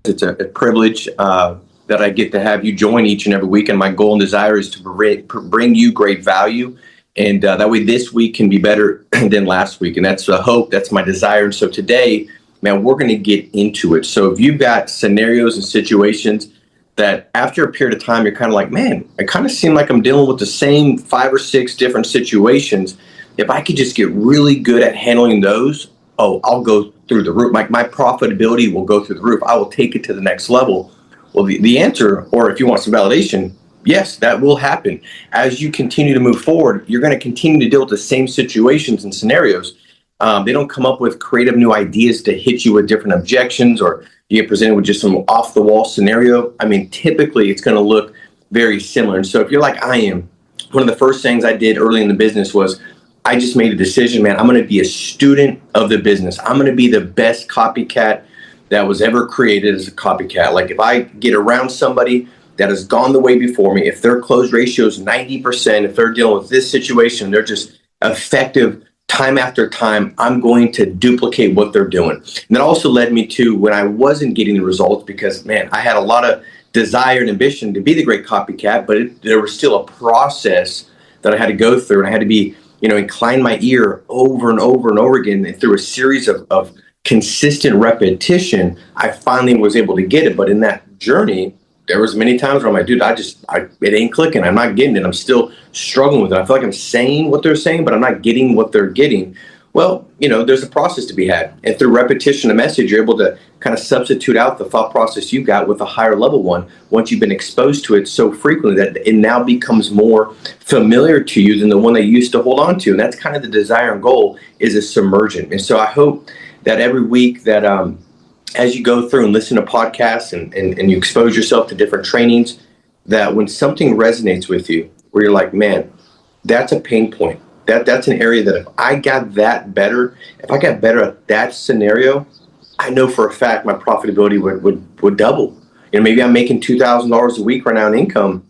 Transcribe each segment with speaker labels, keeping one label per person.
Speaker 1: It's a privilege that I get to have you join each and every week. And my goal and desire is to bring you great value. And that way this week can be better than last week. And that's a hope. That's my desire. And so today, man, we're going to get into it. So if you've got scenarios and situations that after a period of time, you're kind of like, man, I kind of seem like I'm dealing with the same 5 or 6 different situations. If I could just get really good at handling those, I'll go through the roof. My profitability will go through the roof. I will take it to the next level. Well, the answer, or if you want some validation, yes, that will happen. As you continue to move forward, you're going to continue to deal with the same situations and scenarios. They don't come up with creative new ideas to hit you with different objections, or you get presented with just some off the wall scenario. I mean, typically it's going to look very similar. And so if you're like I am, one of the first things I did early in the business was I just made a decision, man, I'm going to be a student of the business. I'm going to be the best copycat that was ever created as a copycat. Like if I get around somebody that has gone the way before me, if their close ratio is 90%, if they're dealing with this situation, they're just effective time after time, I'm going to duplicate what they're doing. And that also led me to when I wasn't getting the results because, man, I had a lot of desire and ambition to be the great copycat, but there was still a process that I had to go through, and I had to be, incline my ear over and over and over again. And through a series of consistent repetition, I finally was able to get it. But in that journey, there was many times where I'm like, dude, it ain't clicking. I'm not getting it. I'm still struggling with it. I feel like I'm saying what they're saying, but I'm not getting what they're getting. Well, there's a process to be had. And through repetition of message, you're able to kind of substitute out the thought process you got with a higher level one once you've been exposed to it so frequently that it now becomes more familiar to you than the one that you used to hold on to. And that's kind of the desire and goal, is a submersion. And so I hope that every week that as you go through and listen to podcasts and you expose yourself to different trainings, that when something resonates with you, where you're like, man, that's a pain point. That's an area that if I got that better, if I got better at that scenario, I know for a fact my profitability would double. Maybe I'm making $2,000 a week right now in income,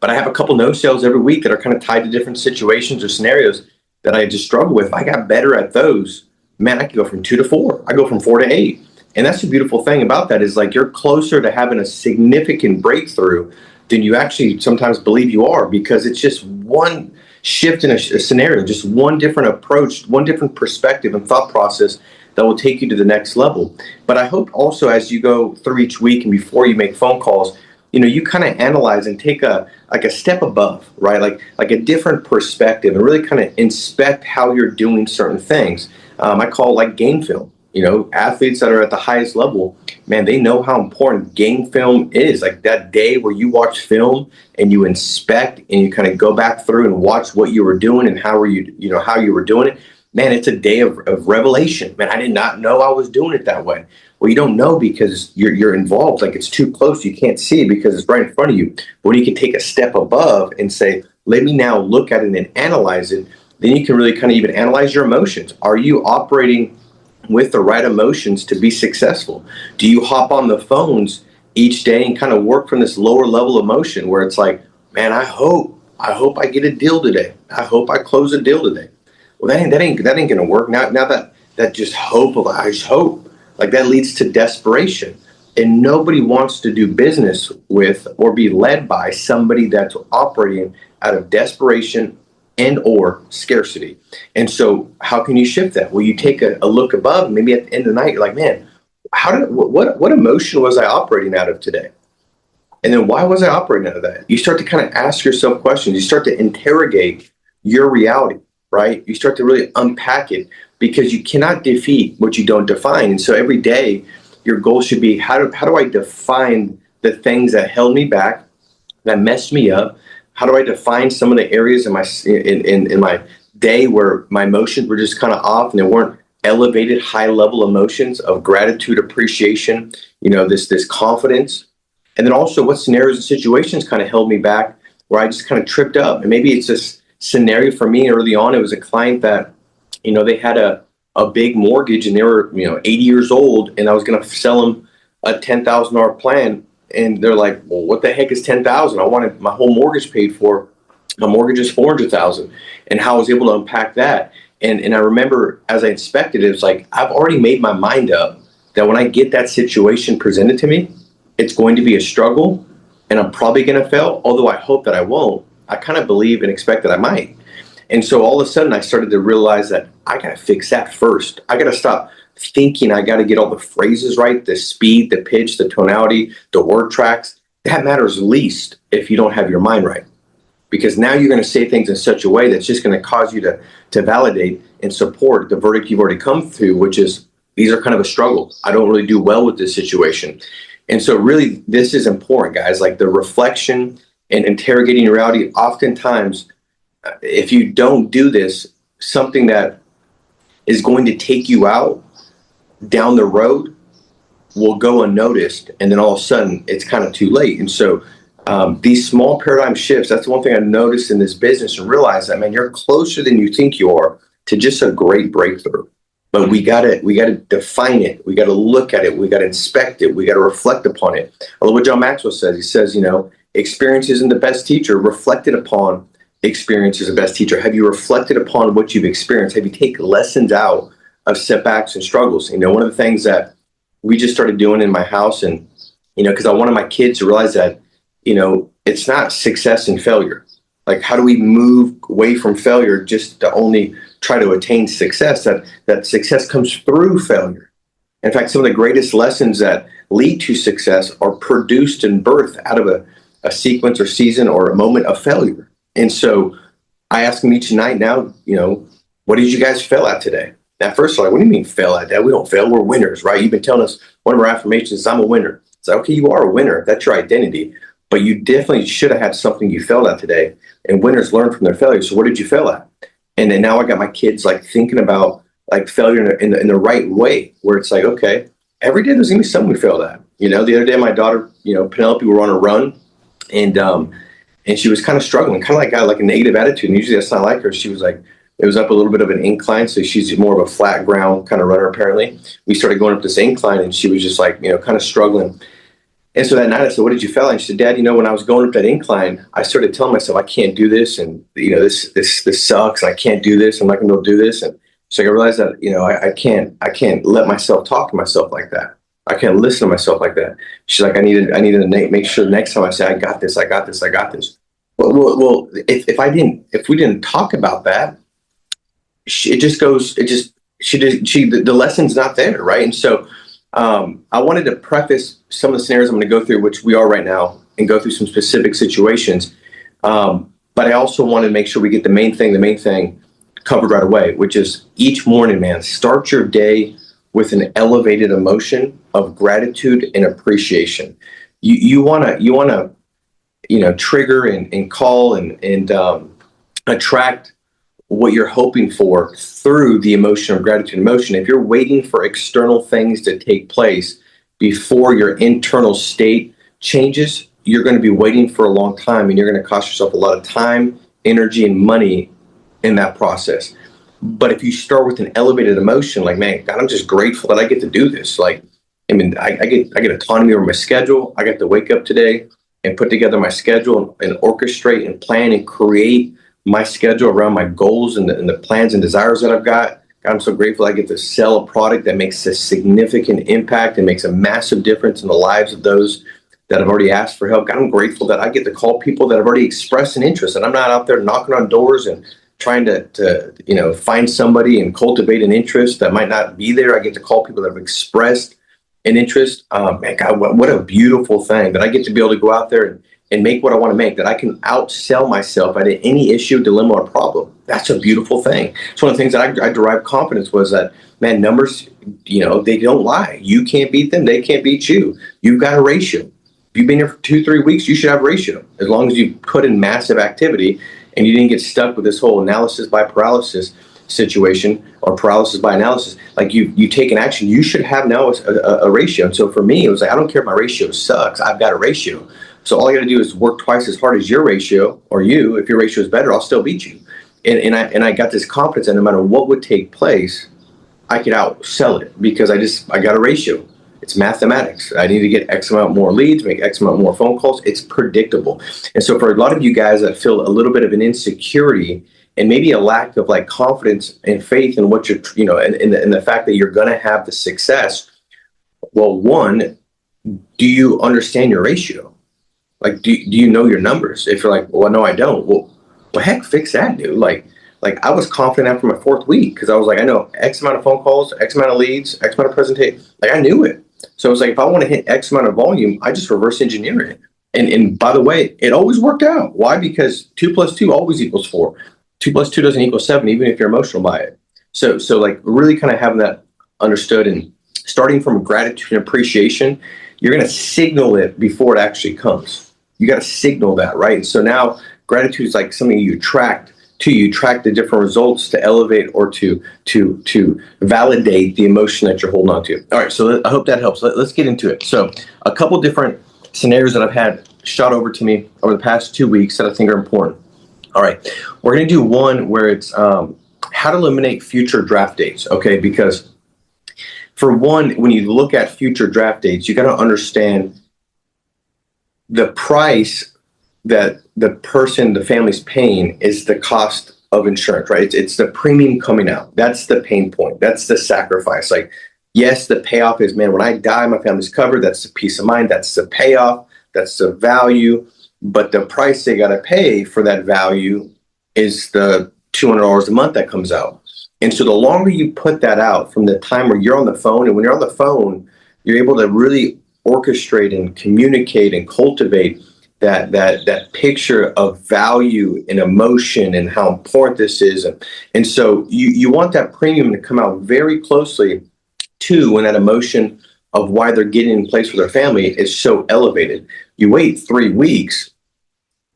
Speaker 1: but I have a couple no sales every week that are kind of tied to different situations or scenarios that I just struggle with. If I got better at those, man, I could go from 2 to 4. I go from 4 to 8. And that's the beautiful thing about that is like you're closer to having a significant breakthrough than you actually sometimes believe you are, because it's just one shift in a scenario, just one different approach, one different perspective and thought process that will take you to the next level. But I hope also as you go through each week and before you make phone calls, you kind of analyze and take a step above, right? Like a different perspective and really kind of inspect how you're doing certain things. I call it like game film. Athletes that are at the highest level, man, they know how important game film is. Like that day where you watch film and you inspect and you kind of go back through and watch what you were doing and how you were doing it. Man, it's a day of revelation. Man, I did not know I was doing it that way. Well, you don't know because you're involved. Like it's too close. You can't see it because it's right in front of you. But when you can take a step above and say, let me now look at it and analyze it, then you can really kind of even analyze your emotions. Are you operating with the right emotions to be successful? Do you hop on the phones each day and kind of work from this lower level emotion where it's like, man, I hope I get a deal today. I hope I close a deal today. Well, that ain't gonna work. Now that just hope of I just hope, like that leads to desperation. And nobody wants to do business with or be led by somebody that's operating out of desperation and or scarcity. And so how can you shift that? Well, you take a look above, and maybe at the end of the night, you're like, man, what emotion was I operating out of today? And then why was I operating out of that? You start to kind of ask yourself questions. You start to interrogate your reality, right? You start to really unpack it because you cannot defeat what you don't define. And so every day, your goal should be, how do I define the things that held me back, that messed me up? How do I define some of the areas in my day where my emotions were just kind of off and they weren't elevated, high-level emotions of gratitude, appreciation, this confidence? And then also what scenarios and situations kind of held me back where I just kind of tripped up. And maybe it's this scenario for me early on. It was a client that, they had a big mortgage and they were, 80 years old, and I was going to sell them a $10,000 plan. And they're like, well, what the heck is $10,000? I wanted my whole mortgage paid for. My mortgage is $400,000, and how I was able to unpack that. And I remember as I inspected it, it's like, I've already made my mind up that when I get that situation presented to me, it's going to be a struggle and I'm probably going to fail. Although I hope that I won't, I kind of believe and expect that I might. And so all of a sudden I started to realize that I got to fix that first. I got to stop thinking I got to get all the phrases right, the speed, the pitch, the tonality, the word tracks. That matters least if you don't have your mind right. Because now you're going to say things in such a way that's just going to cause you to validate and support the verdict you've already come through, which is these are kind of a struggle. I don't really do well with this situation. And so really this is important, guys, like the reflection and interrogating reality. Oftentimes, if you don't do this, something that is going to take you out down the road will go unnoticed. And then all of a sudden it's kind of too late. And so these small paradigm shifts, that's the one thing I noticed in this business and realized that, man, you're closer than you think you are to just a great breakthrough. But we got to define it. We got to look at it. We got to inspect it. We got to reflect upon it. I love what John Maxwell says. He says, experience isn't the best teacher. Reflected upon experience is the best teacher. Have you reflected upon what you've experienced? Have you taken lessons out of setbacks and struggles? One of the things that we just started doing in my house, and, because I wanted my kids to realize that, it's not success and failure. Like, how do we move away from failure just to only try to attain success? That success comes through failure. In fact, some of the greatest lessons that lead to success are produced and birthed out of a sequence or season or a moment of failure. And so I ask them each night now, what did you guys fail at today? At first, they're like, what do you mean fail at that? We don't fail, we're winners, right? You've been telling us one of our affirmations is I'm a winner. It's like, okay, you are a winner. That's your identity. But you definitely should have had something you failed at today. And winners learn from their failures. So what did you fail at? And then now I got my kids like thinking about like failure in the right way, where it's like, okay, every day there's gonna be something we failed at. The other day my daughter, Penelope, were on a run, and she was kind of struggling, kind of like got like a negative attitude. And usually that's not like her. She was like, it was up a little bit of an incline, so she's more of a flat ground kind of runner apparently. We started going up this incline, and she was just like, kind of struggling. And so that night I said, what did you fail at? And she said, Dad, when I was going up that incline, I started telling myself, I can't do this. And, this sucks. And I can't do this. I'm not going to do this. And so I realized that, I can't let myself talk to myself like that. I can't listen to myself like that. She's like, I needed to make sure next time I say, I got this. Well, if we didn't talk about that, the lesson's not there. Right. And so, I wanted to preface some of the scenarios I'm going to go through, which we are right now, and go through some specific situations. But I also want to make sure we get the main thing covered right away, which is each morning, man, start your day with an elevated emotion of gratitude and appreciation. You want to, trigger and call and attract what you're hoping for through the emotion of gratitude and emotion. If you're waiting for external things to take place before your internal state changes, you're going to be waiting for a long time, and you're going to cost yourself a lot of time, energy, and money in that process. But if you start with an elevated emotion, like, man, God, I'm just grateful that I get to do this. Like, I get autonomy over my schedule. I got to wake up today and put together my schedule and orchestrate and plan and create my schedule around my goals and the plans and desires that I've got. God, I'm so grateful I get to sell a product that makes a significant impact and makes a massive difference in the lives of those that have already asked for help. God, I'm grateful that I get to call people that have already expressed an interest, and I'm not out there knocking on doors and trying to find somebody and cultivate an interest that might not be there. I get to call people that have expressed an interest. Man, God, what a beautiful thing that I get to be able to go out there and make what I want to make, that I can outsell myself at any issue, dilemma, or problem. That's a beautiful thing. It's one of the things that I derived confidence was that, man, numbers, they don't lie. You can't beat them. They can't beat you. You've got a ratio. If you've been here for 2-3 weeks, you should have a ratio. As long as you put in massive activity and you didn't get stuck with this whole analysis by paralysis situation or paralysis by analysis, like you take an action, you should have now a ratio. And so for me, it was like, I don't care if my ratio sucks. I've got a ratio. So all I got to do is work twice as hard as your ratio, or you. If your ratio is better, I'll still beat you. And I got this confidence that no matter what would take place, I could outsell it because I got a ratio. It's mathematics. I need to get X amount more leads, make X amount more phone calls. It's predictable. And so for a lot of you guys that feel a little bit of an insecurity and maybe a lack of like confidence and faith in what you're, in the fact that you're going to have the success, Well, one, do you understand your ratio? Like, do you know your numbers? If you're like, well, no, I don't. Well, heck, fix that, dude. Like I was confident after my fourth week because I was like, I know X amount of phone calls, X amount of leads, X amount of presentation. Like I knew it. So it was like, if I want to hit X amount of volume, I just reverse engineer it. And by the way, it always worked out. Why? Because 2 plus 2 always equals 4. 2 plus 2 doesn't equal 7, even if you're emotional by it. So like really kind of having that understood and starting from gratitude and appreciation, you're going to signal it before it actually comes. You got to signal that, right? So now gratitude is like something you attract to. You track the different results to elevate or to validate the emotion that you're holding on to. All right, so I hope that helps. Let's get into it. So a couple different scenarios that I've had shot over to me over the past 2 weeks that I think are important. All right, we're going to do one where it's how to eliminate future draft dates. Okay, because for one, when you look at future draft dates, you got to understand the price that the family's paying is the cost of insurance, right? It's the premium coming out. That's the pain point. That's the sacrifice. Like, yes, the payoff is, man, when I die, my family's covered. That's the peace of mind. That's the payoff. That's the value. But the price they got to pay for that value is the $200 a month that comes out. And so the longer you put that out from the time where you're on the phone, and when you're on the phone, you're able to really orchestrate and communicate and cultivate that picture of value and emotion and how important this is. And so you want that premium to come out very closely to when that emotion of why they're getting in place with their family is so elevated. You wait 3 weeks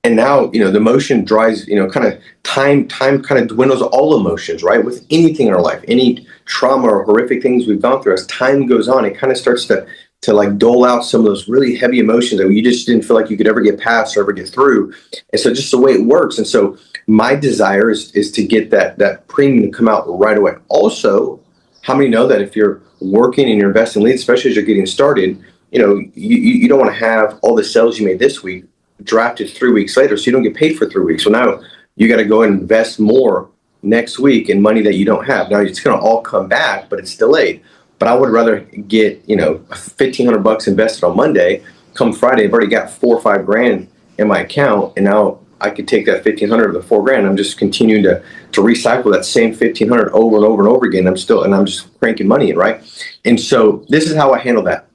Speaker 1: and now, the emotion dries, kind of time kind of dwindles all emotions, right? With anything in our life, any trauma or horrific things we've gone through, as time goes on, it kind of starts to like dole out some of those really heavy emotions that you just didn't feel like you could ever get past or ever get through. And so just the way it works. And so my desire is to get that premium to come out right away. Also, how many know that if you're working and you're investing leads, especially as you're getting started, you don't want to have all the sales you made this week drafted 3 weeks later, so you don't get paid for 3 weeks. So now you got to go and invest more next week in money that you don't have. Now it's going to all come back, but it's delayed. But I would rather get $1,500 invested on Monday. Come Friday, I've already got 4 or 5 grand in my account, and now I could take that 1,500 of the 4 grand. I'm just continuing to recycle that same 1,500 over and over and over again. I'm just cranking money in, right? And so this is how I handle that.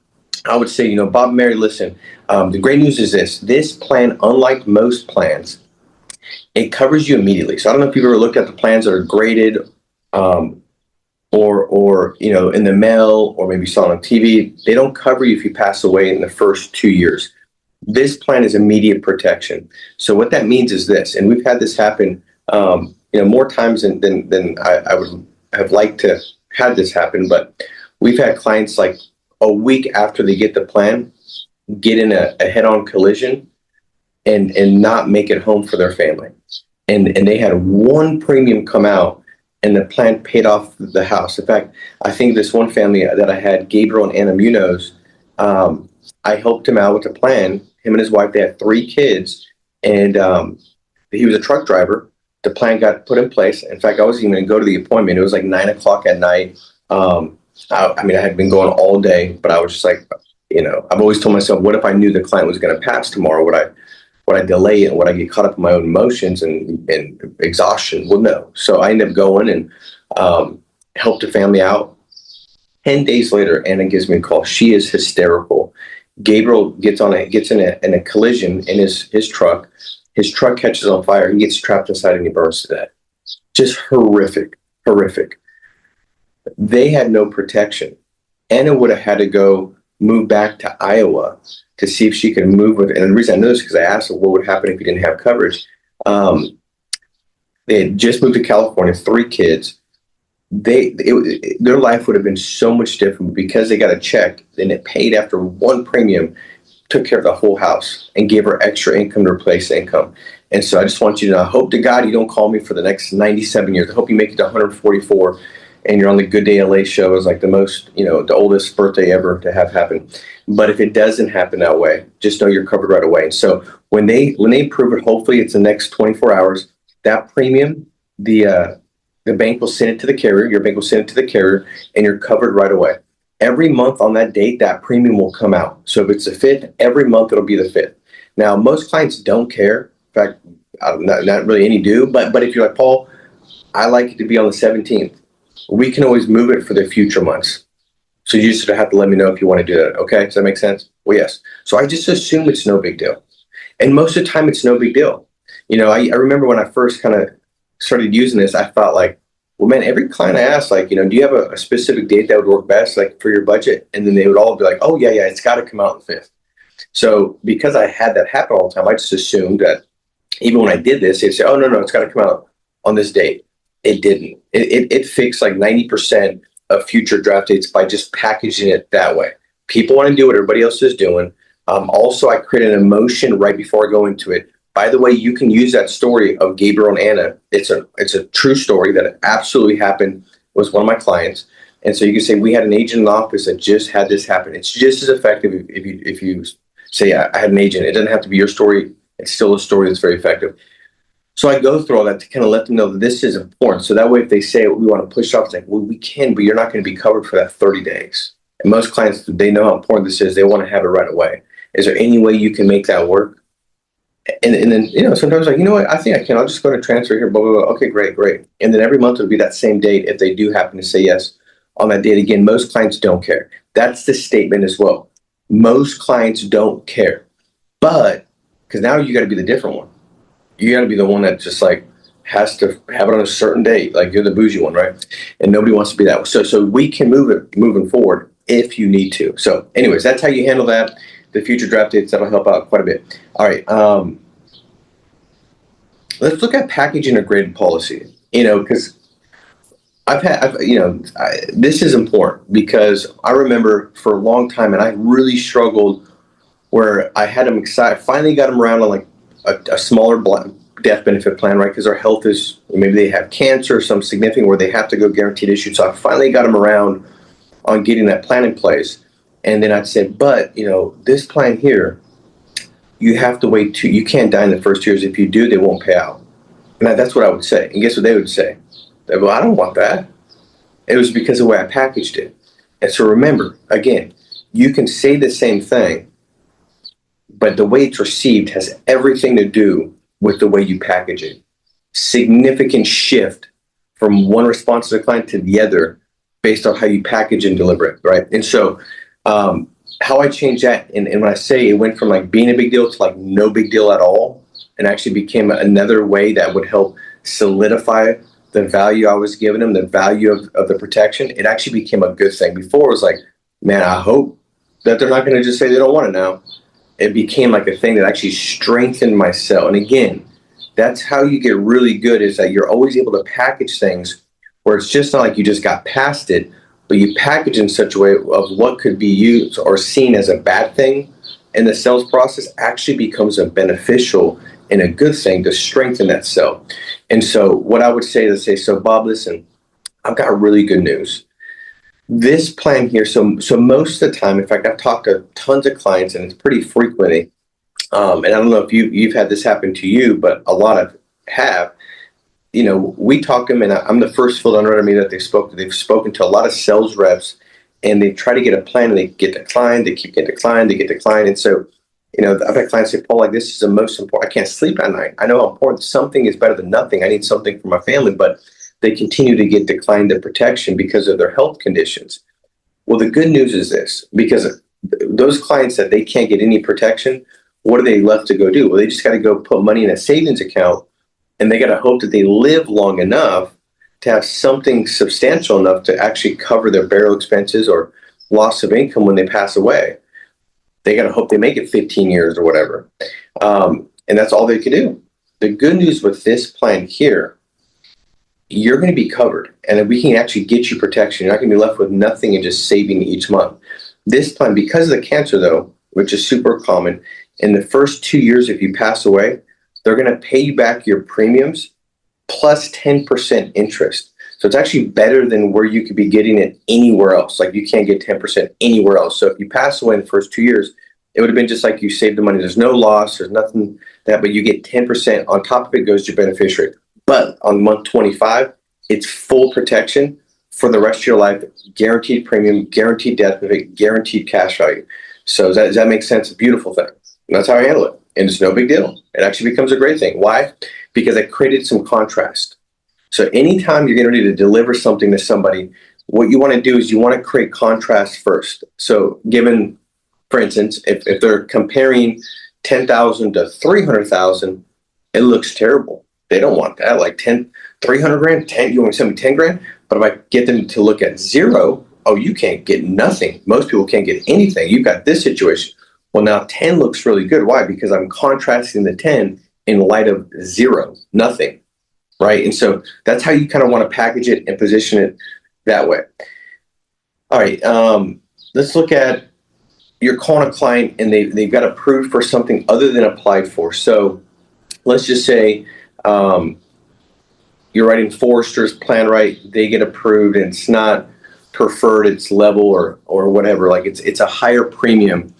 Speaker 1: I would say, Bob and Mary, listen, the great news is this plan, unlike most plans, it covers you immediately. So I don't know if you've ever looked at the plans that are graded or in the mail or maybe saw on TV. They don't cover you if you pass away in the first 2 years. This plan is immediate protection. So what that means is this, and we've had this happen, more times than I would have liked to have this happen, but we've had clients like a week after they get the plan, get in a head-on collision and not make it home for their family. And they had one premium come out and the plan paid off the house. In fact, I think this one family that I had, Gabriel and Anna Munoz, I helped him out with a plan. Him and his wife, they had 3 kids, and he was a truck driver. The plan got put in place. In fact, I wasn't even going to go to the appointment. It was like 9:00 at night. I had been going all day, but I was just like, I've always told myself, what if I knew the client was going to pass tomorrow? Would I delay it? Would I get caught up in my own emotions and exhaustion? Well, no. So I ended up going and helped the family out. 10 days later, Anna gives me a call. She is hysterical. Gabriel gets in a collision in his truck. His truck catches on fire. He gets trapped inside and he burns to death. Just horrific. They had no protection. Anna would have had to go move back to Iowa to see if she could move with it. And the reason I know this is because I asked her what would happen if you didn't have coverage. They had just moved to California, 3 kids. Their life would have been so much different because they got a check and it paid after one premium, took care of the whole house and gave her extra income to replace the income. And so I just want you to know, I hope to God you don't call me for the next 97 years. I hope you make it to 144 and you're on the Good Day LA show as like the most, the oldest birthday ever to have happen. But if it doesn't happen that way, just know you're covered right away. And so when they approve it, hopefully it's the next 24 hours, that premium, the bank will send it to the carrier, your bank will send it to the carrier, and you're covered right away. every month on that date, that premium will come out. So if it's the 5th, every month it'll be the 5th. Now, most clients don't care. In fact, not really any do. But if you're like, Paul, I like it to be on the 17th, we can always move it for the future months. So you just have to let me know if you want to do that. Okay, does that make sense? Well, yes. So I just assume it's no big deal. And most of the time, it's no big deal. I remember when I first kind of started using this, I thought like, well, man, every client I asked, like, do you have a specific date that would work best, like for your budget? And then they would all be like, oh, yeah, it's got to come out on the 5th. So because I had that happen all the time, I just assumed that even when I did this, they'd say, oh, no, it's got to come out on this date. It didn't. It fixed like 90% of future draft dates by just packaging it that way. People want to do what everybody else is doing. Also, I create an emotion right before I go into it. By the way, you can use that story of Gabriel and Anna. It's a true story that absolutely happened with one of my clients. And so you can say, we had an agent in the office that just had this happen. It's just as effective if you say, I had an agent. It doesn't have to be your story. It's still a story that's very effective. So I go through all that to kind of let them know that this is important. So that way, if they say we want to push off, it's like, well, we can, but you're not going to be covered for that 30 days. And most clients, they know how important this is. They want to have it right away. Is there any way you can make that work? And then, sometimes like, what, I think I can. I'll just go to transfer here, blah, blah, blah. Okay, great. And then every month it'll be that same date if they do happen to say yes on that date. Again, most clients don't care. That's the statement as well. Most clients don't care. But, because now you got to be the different one. You got to be the one that just like has to have it on a certain date. Like you're the bougie one, right? And nobody wants to be that. So we can move it moving forward if you need to. So anyways, that's how you handle that. The future draft dates, that'll help out quite a bit. All right. Let's look at packaging a graded policy, because this is important because I remember for a long time, and I really struggled where I had them excited, finally got them around on like a smaller death benefit plan, right? Because their health is, maybe they have cancer or some significant where they have to go guaranteed issue. So I finally got them around on getting that plan in place. And then I'd say, but, this plan here, you have to wait you can't die in the first years. If you do, they won't pay out. And that's what I would say. And guess what they would say? They'd go, I don't want that. It was because of the way I packaged it. And so remember, again, you can say the same thing, but the way it's received has everything to do with the way you package it. Significant shift from one response to the client to the other based on how you package and deliver it, right? And so how I changed that, and when I say it went from like being a big deal to like no big deal at all, and actually became another way that would help solidify the value I was giving them, the value of the protection, it actually became a good thing. Before it was like, man, I hope that they're not going to just say they don't want it now. It became like a thing that actually strengthened my sell. And again, that's how you get really good, is that you're always able to package things where it's just not like you just got past it, but you package in such a way of what could be used or seen as a bad thing in the sales process actually becomes a beneficial and a good thing to strengthen that sell. And so what I would say is so Bob, listen, I've got really good news. This plan here, so most of the time, in fact, I've talked to tons of clients, and it's pretty frequently, and I don't know if you've had this happen to you, but a lot of have. We talk to them, and I'm the first field underwriter that they've spoken to a lot of sales reps, and they try to get a plan, and they get declined, they keep getting declined, they get declined, and so, I've had clients say, Paul, like, this is the most important. I can't sleep at night. I know how important something is better than nothing. I need something for my family, but they continue to get declined the protection because of their health conditions. Well, the good news is this, because those clients that they can't get any protection, what are they left to go do? Well, they just got to go put money in a savings account, and they got to hope that they live long enough to have something substantial enough to actually cover their burial expenses or loss of income when they pass away. They got to hope they make it 15 years or whatever. And that's all they can do. The good news with this plan here, you're going to be covered, and we can actually get you protection. You're not going to be left with nothing and just saving each month. This plan, because of the cancer though, which is super common, in the first 2 years, if you pass away, they're going to pay you back your premiums plus 10% interest. So it's actually better than where you could be getting it anywhere else. Like you can't get 10% anywhere else. So if you pass away in the first 2 years, it would have been just like you saved the money. There's no loss. There's nothing but you get 10% on top of it goes to your beneficiary. But on month 25, it's full protection for the rest of your life, guaranteed premium, guaranteed death benefit, guaranteed cash value. So does that make sense? A beautiful thing. And that's how I handle it. And it's no big deal. It actually becomes a great thing. Why? Because I created some contrast. So anytime you're getting ready to deliver something to somebody, what you want to do is you want to create contrast first. So given, for instance, if they're comparing 10,000 to 300,000, it looks terrible. They don't want that. Like 300 grand, 10, you want to send me 10 grand? But if I get them to look at zero, oh, you can't get nothing. Most people can't get anything. You've got this situation. Well, now 10 looks really good. Why? Because I'm contrasting the 10 in light of zero, nothing, right? And so that's how you kind of want to package it and position it that way. All right, let's look at you're calling a client and they've got approved for something other than applied for. So let's just say you're writing Forrester's plan, right? They get approved and it's not preferred, it's level or whatever. Like it's a higher premium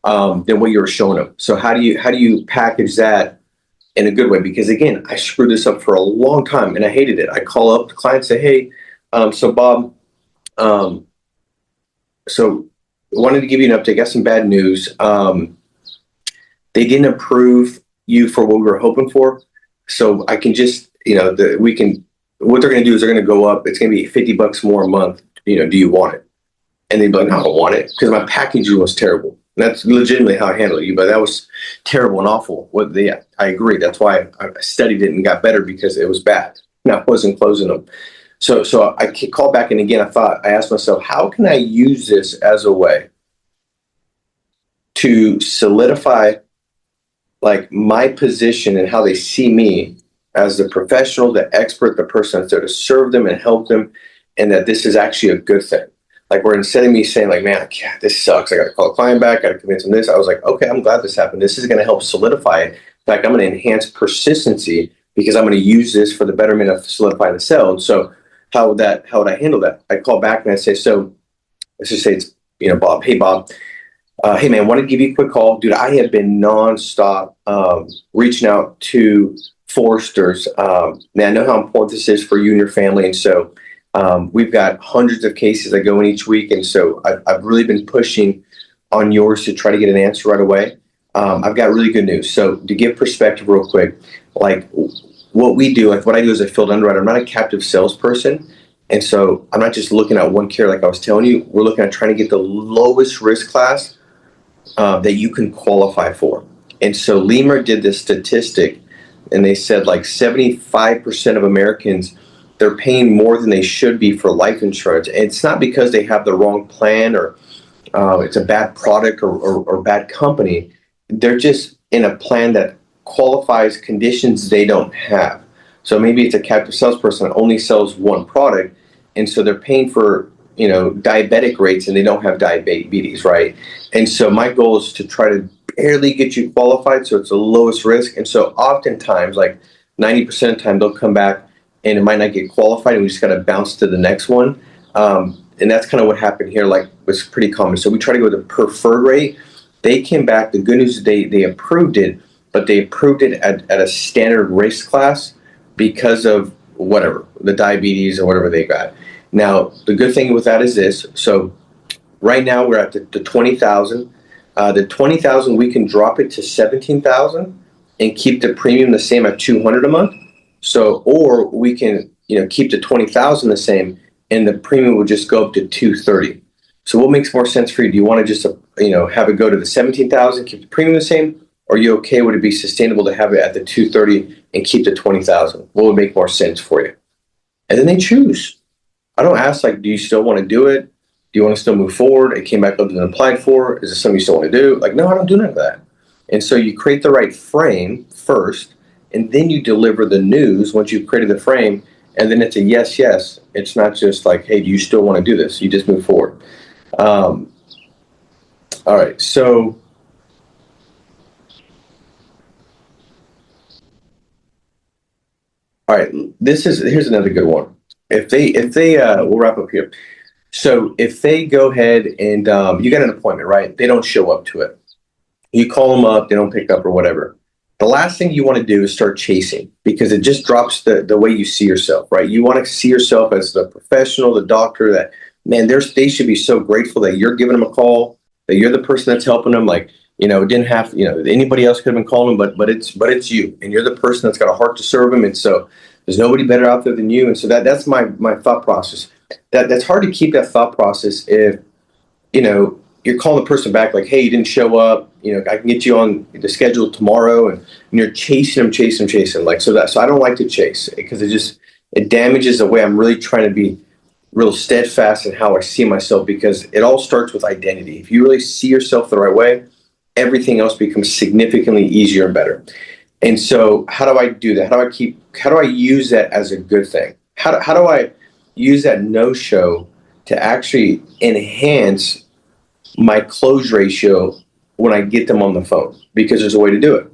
Speaker 1: than what you were showing them. So how do you package that in a good way? Because again, I screwed this up for a long time and I hated it. I call up the client and say, hey, so Bob, so wanted to give you an update. Got some bad news. They didn't approve you for what we were hoping for. So I can just, what they're going to do is they're going to go up. It's going to be $50 more a month. Do you want it? And they'd be like, no, I don't want it because my packaging was terrible. And that's legitimately how I handled it. But that was terrible and awful. I agree. That's why I studied it and got better because it was bad. And I wasn't closing them. So I called back, and again, I asked myself, how can I use this as a way to solidify like my position and how they see me as the professional, the expert, the person that's there to serve them and help them, and that this is actually a good thing. Like, where instead of me saying like, man, this sucks, I got to call a client back, got to convince them this, I was like, okay, I'm glad this happened. This is going to help solidify it. In fact, I'm going to enhance persistency because I'm going to use this for the betterment of solidifying the sale. And so how would I handle that? I call back and I say, so let's just say it's, Bob. Hey, Bob. Hey, man, want to give you a quick call. Dude, I have been nonstop reaching out to Foresters. Man, I know how important this is for you and your family. And so we've got hundreds of cases that go in each week. And so I've really been pushing on yours to try to get an answer right away. I've got really good news. So to give perspective real quick, like what we do, like what I do as a field underwriter, I'm not a captive salesperson. And so I'm not just looking at one carrier like I was telling you. We're looking at trying to get the lowest risk class that you can qualify for. And so Lemur did this statistic, and they said like 75% of Americans, they're paying more than they should be for life insurance. And it's not because they have the wrong plan or it's a bad product or bad company. They're just in a plan that qualifies conditions they don't have. So maybe it's a captive salesperson that only sells one product, and so they're paying for diabetic rates and they don't have diabetes, right? And so my goal is to try to barely get you qualified so it's the lowest risk. And so oftentimes, like 90% of the time, they'll come back and it might not get qualified and we just got to bounce to the next one. And that's kind of what happened here. Like, was pretty common. So we try to go with the preferred rate. They came back. The good news is they approved it, but they approved it at a standard risk class because of whatever, the diabetes or whatever they got. Now, the good thing with that is this. So right now we're at the 20,000. The 20,000, we can drop it to 17,000 and keep the premium the same at 200 a month. So, or we can, keep the 20,000 the same and the premium will just go up to 230. So what makes more sense for you? Do you want to just, have it go to the 17,000, keep the premium the same? Or are you okay? Would it be sustainable to have it at the 230 and keep the 20,000? What would make more sense for you? And then they choose. I don't ask like, do you still want to do it? Do you want to still move forward? It came back up and applied for. Is this something you still want to do? Like, no, I don't do none of that. And so you create the right frame first, and then you deliver the news once you've created the frame, and then it's a yes, yes. It's not just like, hey, do you still want to do this? You just move forward. All right, so all right, here's another good one. If they we'll wrap up here. So if they go ahead and you got an appointment, right? They don't show up to it. You call them up, they don't pick up or whatever. The last thing you want to do is start chasing, because it just drops the way you see yourself, right? You want to see yourself as the professional, the doctor that, man, they should be so grateful that you're giving them a call, that you're the person that's helping them. Like, it didn't have, anybody else could have been calling them, but it's you, and you're the person that's got a heart to serve them. And so there's nobody better out there than you. And so that's my thought process. That's hard to keep that thought process if, you're calling the person back like, hey, you didn't show up. I can get you on the schedule tomorrow, and you're chasing them. Like, so I don't like to chase, because it damages the way I'm really trying to be real steadfast in how I see myself, because it all starts with identity. If you really see yourself the right way, everything else becomes significantly easier and better. And so how do I do that? How do I use that as a good thing? How do I use that no-show to actually enhance my close ratio when I get them on the phone? Because there's a way to do it.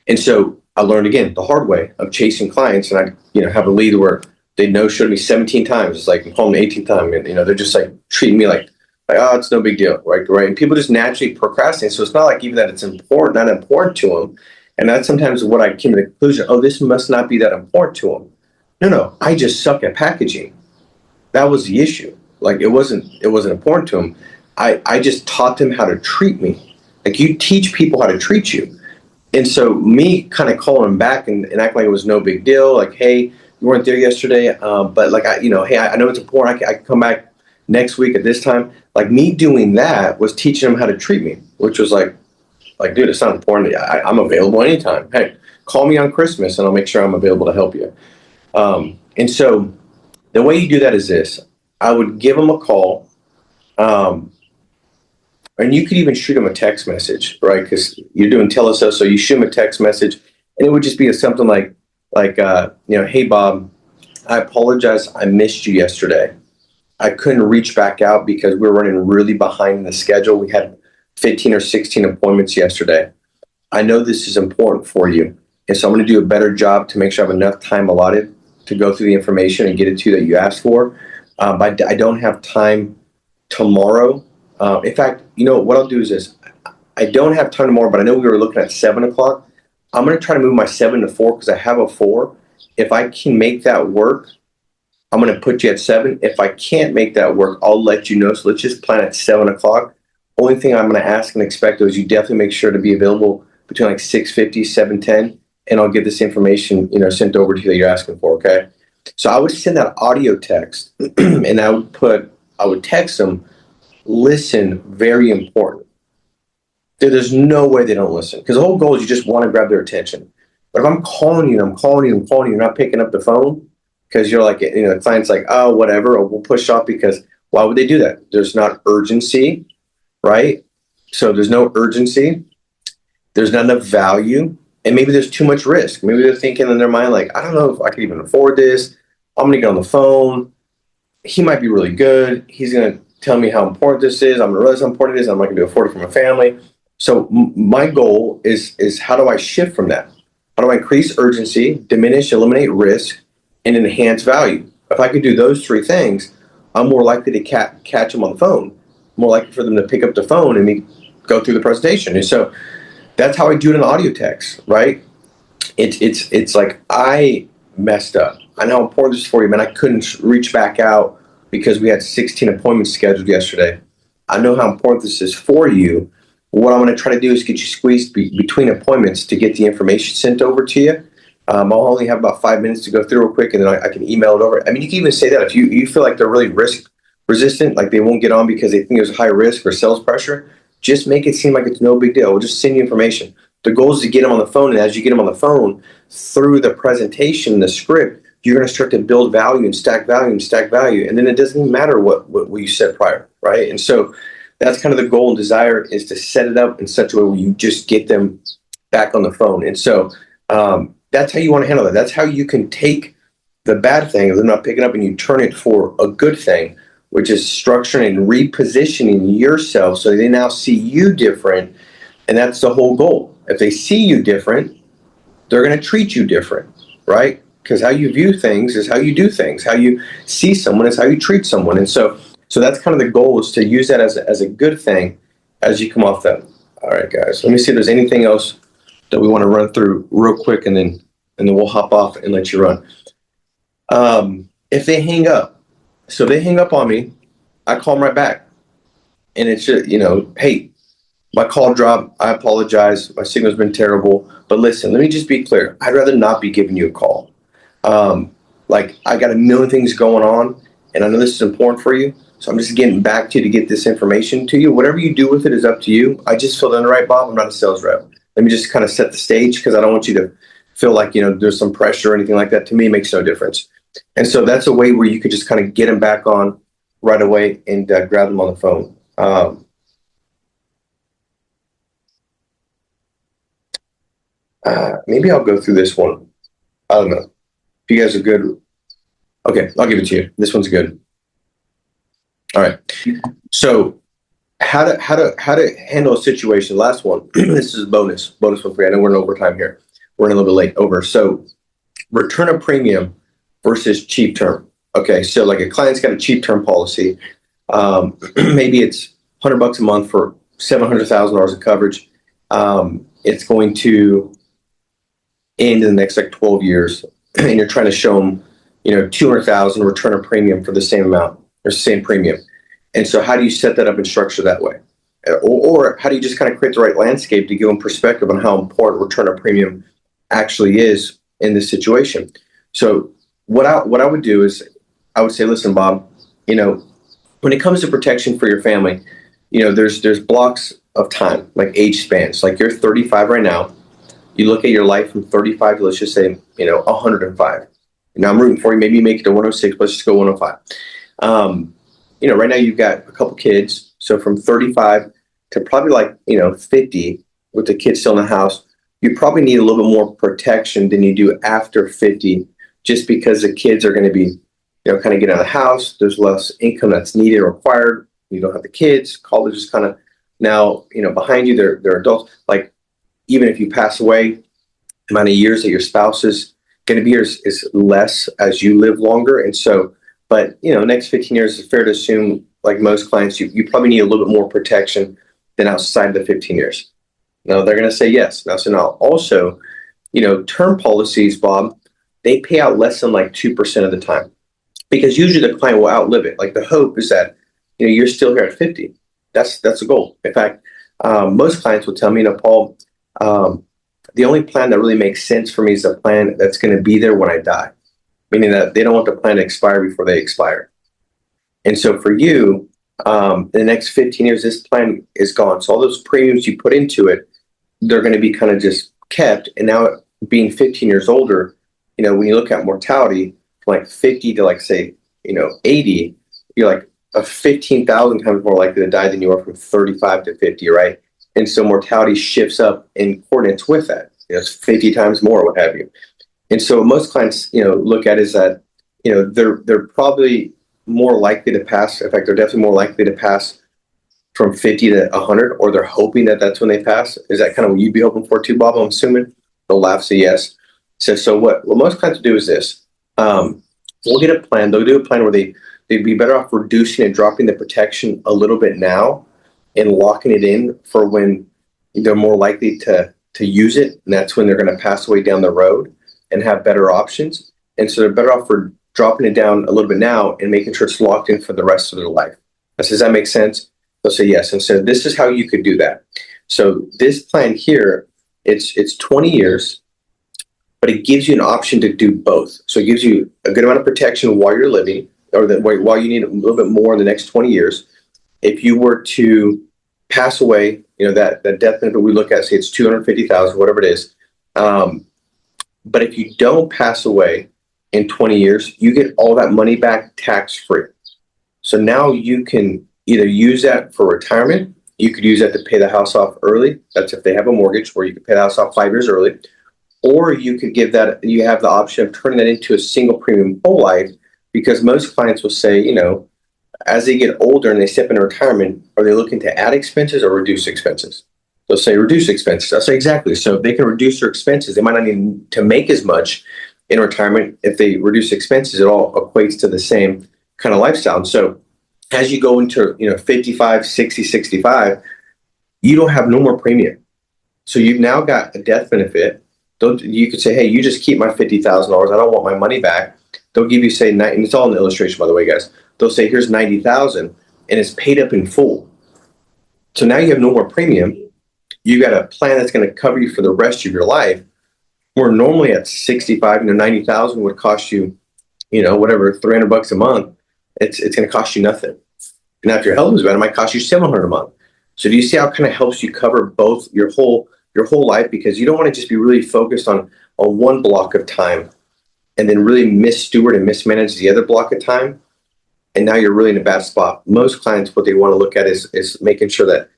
Speaker 1: And so I learned, again, the hard way of chasing clients. And I have a lead where they no-showed me 17 times. It's like I'm calling the 18th time, and they're just like treating me like, oh, it's no big deal, right? And people just naturally procrastinate. So it's not like even that it's not important to them. And that's sometimes what I came to the conclusion, oh, this must not be that important to them. No, I just suck at packaging. That was the issue. Like, it wasn't important to them. I just taught them how to treat me. Like, you teach people how to treat you. And so me kind of calling them back and acting like it was no big deal. Like, hey, you weren't there yesterday. But like, hey, I know it's important. I can come back next week at this time. Like, me doing that was teaching them how to treat me, which was like, dude, it's not important. I'm available anytime. Hey, call me on Christmas and I'll make sure I'm available to help you. And so the way you do that is this. I would give them a call. And you could even shoot them a text message, right? Because you're doing telesales, so you shoot them a text message, and it would just be something like, hey, Bob, I apologize. I missed you yesterday. I couldn't reach back out because we were running really behind in the schedule. We had 15 or 16 appointments yesterday. I know this is important for you, and so I'm going to do a better job to make sure I have enough time allotted to go through the information and get it to you that you asked for. But I don't have time tomorrow. In fact, what I'll do is this. I don't have time tomorrow, but I know we were looking at 7 o'clock. I'm going to try to move my 7 to 4 because I have a 4. If I can make that work, I'm going to put you at 7. If I can't make that work, I'll let you know. So let's just plan at 7 o'clock. Only thing I'm going to ask and expect is you definitely make sure to be available between like 6:50, 7:10, and I'll get this information, sent over to you that you're asking for, okay? So I would send that audio text, and I would text them, listen, very important. There's no way they don't listen, because the whole goal is you just want to grab their attention. But if I'm calling you, you're not picking up the phone because you're like, the client's like, oh, whatever, or we'll push off, because why would they do that? There's not urgency, right? So there's no urgency. There's not enough value. And maybe there's too much risk. Maybe they're thinking in their mind, like, I don't know if I can even afford this. I'm going to get on the phone. He might be really good. He's going to tell me how important this is. I'm going to realize how important it is. I'm not going to be afford it for my family. So my goal is how do I shift from that? How do I increase urgency, diminish, eliminate risk, and enhance value? If I could do those 3 things, I'm more likely to catch them on the phone, more likely for them to pick up the phone and me go through the presentation. And so that's how I do it in the audio text, right? It's like, I messed up. I know how important this is for you, man. I couldn't reach back out because we had 16 appointments scheduled yesterday. I know how important this is for you. What I'm going to try to do is get you squeezed between appointments to get the information sent over to you. I'll only have about 5 minutes to go through real quick, and then I can email it over. I mean, you can even say that if you feel like they're really risk resistant, like they won't get on because they think there's high risk or sales pressure, just make it seem like it's no big deal. We'll just send you information. The goal is to get them on the phone, and as you get them on the phone, through the presentation, the script, you're going to start to build value and stack value and stack value, and then it doesn't even matter what you said prior, right? And so that's kind of the goal and desire, is to set it up in such a way where you just get them back on the phone. And so that's how you want to handle it. That's how you can take the bad thing of them not picking up and you turn it for a good thing, which is structuring and repositioning yourself so they now see you different. And that's the whole goal. If they see you different, they're going to treat you different, right? Because how you view things is how you do things. How you see someone is how you treat someone. And so that's kind of the goal, is to use that as a good thing as you come off that. All right, guys, let me see if there's anything else that we want to run through real quick, and then we'll hop off and let you run. If they hang up, so they hang up on me, I call them right back, and it's just, hey, my call dropped. I apologize. My signal's been terrible. But listen, let me just be clear. I'd rather not be giving you a call. Like, I got a million things going on, and I know this is important for you. So I'm just getting back to you to get this information to you. Whatever you do with it is up to you. I just filled in the right, Bob. I'm not a sales rep. Let me just kind of set the stage, because I don't want you to feel like, there's some pressure or anything like that. To me, it makes no difference. And so that's a way where you could just kind of get them back on right away and grab them on the phone. Maybe I'll go through this one. I don't know. If you guys are good. Okay, I'll give it to you. This one's good. All right. So how to handle a situation. Last one. This is a bonus one for you. I know we're in overtime here. We're a little bit late over. So return of premium versus cheap term. Okay, so like a client's got a cheap term policy. Maybe it's $100 a month for $700,000 of coverage. It's going to end in the next 12 years, and you're trying to show them, $200,000 return of premium for the same amount or same premium. And so how do you set that up and structure that way? Or how do you just kind of create the right landscape to give them perspective on how important return of premium actually is in this situation? So what I would do is I would say, listen, Bob, when it comes to protection for your family, there's blocks of time, like age spans. Like, you're 35 right now. You look at your life from 35 to, let's just say, 105. Now I'm rooting for you. Maybe you make it to 106, but let's just go 105. Right now you've got a couple kids. So from 35 to probably 50 with the kids still in the house, you probably need a little bit more protection than you do after 50, just because the kids are going to be, kind of get out of the house. There's less income that's needed or required. You don't have the kids. College is kind of now, behind you. They're adults. Like, even if you pass away, the amount of years that your spouse is going to be is less as you live longer. And so, but, next 15 years, it's fair to assume, like most clients, you probably need a little bit more protection than outside of the 15 years. Now, they're going to say yes. Now, also, term policies, Bob, they pay out less than 2% of the time, because usually the client will outlive it. Like, the hope is that, you're still here at 50. That's the goal. In fact, most clients will tell me, Paul, the only plan that really makes sense for me is a plan that's going to be there when I die, meaning that they don't want the plan to expire before they expire. And so for you, the next 15 years, this plan is gone. So all those premiums you put into it, they're going to be kind of just kept. And now, being 15 years older, when you look at mortality, from 50 to say, 80, you're 15,000 times more likely to die than you are from 35 to 50, right? And so mortality shifts up in accordance with that. It's 50 times more, what have you. And so most clients, look at is that, they're probably more likely to pass. In fact, they're definitely more likely to pass from 50 to 100, or they're hoping that that's when they pass. Is that kind of what you'd be hoping for too, Bob? I'm assuming. They'll laugh, say yes. So what most clients do is this. We'll get a plan. They'll do a plan where they'd be better off reducing and dropping the protection a little bit now and locking it in for when they're more likely to use it. And that's when they're going to pass away down the road and have better options. And so they're better off for dropping it down a little bit now and making sure it's locked in for the rest of their life. Does that make sense? They'll say yes. And so this is how you could do that. So this plan here, it's 20 years, but it gives you an option to do both. So it gives you a good amount of protection while you're living, or while you need a little bit more in the next 20 years. If you were to pass away, that death benefit we look at, say it's $250,000, whatever it is. But if you don't pass away in 20 years, you get all that money back tax-free. So now you can either use that for retirement. You could use that to pay the house off early. That's if they have a mortgage, where you could pay the house off 5 years early. Or you could give that, you have the option of turning that into a single premium whole life, because most clients will say, as they get older and they step into retirement, are they looking to add expenses or reduce expenses? They'll say reduce expenses. I'll say exactly. So if they can reduce their expenses, they might not need to make as much in retirement. If they reduce expenses, it all equates to the same kind of lifestyle. And so as you go into 55, 60, 65, you don't have no more premium. So you've now got a death benefit. You could say, hey, you just keep my $50,000. I don't want my money back. They'll give you, say, and it's all in the illustration, by the way, guys. They'll say, here's 90,000, and it's paid up in full. So now you have no more premium. You got a plan that's going to cover you for the rest of your life. Where normally at 65, 90,000 would cost you, whatever, $300 a month. It's going to cost you nothing. Now, if your health is bad, it might cost you $700 a month. So do you see how it kind of helps you cover both your whole life? Because you don't want to just be really focused on one block of time and then really missteward and mismanage the other block of time. And now you're really in a bad spot. Most clients, what they want to look at is making sure that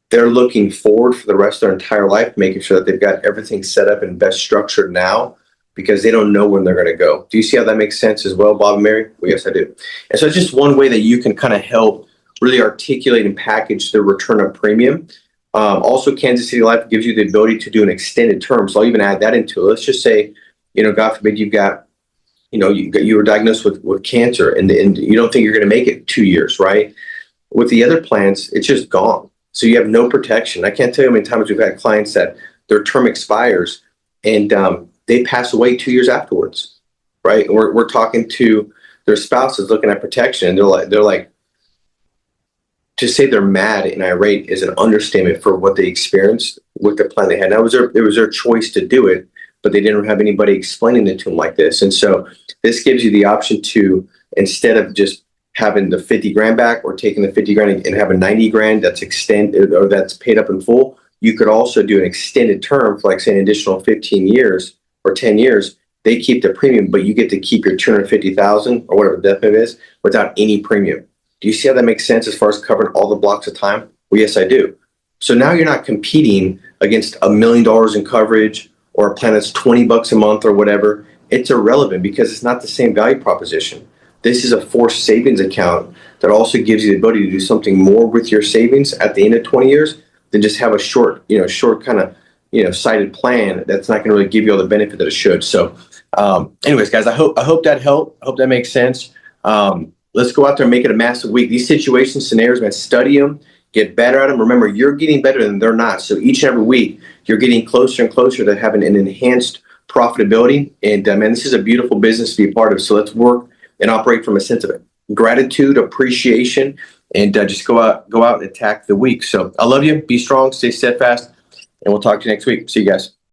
Speaker 1: they're looking forward for the rest of their entire life, making sure that they've got everything set up and best structured now, because they don't know when they're going to go. Do you see how that makes sense as well, Bob and Mary? Well, yes, I do. And so it's just one way that you can kind of help really articulate and package the return of premium. Also, Kansas City Life gives you the ability to do an extended term. So I'll even add that into it. Let's just say, God forbid you were diagnosed with cancer and you don't think you're going to make it 2 years, right? With the other plans, it's just gone. So you have no protection. I can't tell you how many times we've had clients that their term expires and they pass away 2 years afterwards, right? And we're talking to their spouses looking at protection, and they're like, to say they're mad and irate is an understatement for what they experienced with the plan they had. Now, it was their choice to do it, but they didn't have anybody explaining it to them like this. And so this gives you the option to, instead of just having the 50 grand back or taking the 50 grand and having 90 grand that's extended or that's paid up in full, you could also do an extended term for, like, say, an additional 15 years or 10 years. They keep the premium, but you get to keep your 250,000 or whatever the death benefit is without any premium. Do you see how that makes sense as far as covering all the blocks of time? Well, yes, I do. So now you're not competing against $1 million in coverage or a plan that's $20 a month or whatever. It's irrelevant because it's not the same value proposition. This is a forced savings account that also gives you the ability to do something more with your savings at the end of 20 years than just have a short kind of, sighted plan that's not going to really give you all the benefit that it should. So anyways, guys, I hope that helped. I hope that makes sense. Let's go out there and make it a massive week. These situation scenarios, man, study them, get better at them. Remember, you're getting better than they're not. So each and every week, you're getting closer and closer to having an enhanced profitability. And man, this is a beautiful business to be a part of. So let's work and operate from a sense of gratitude, appreciation, and just go out and attack the week. So I love you. Be strong, stay steadfast, and we'll talk to you next week. See you guys.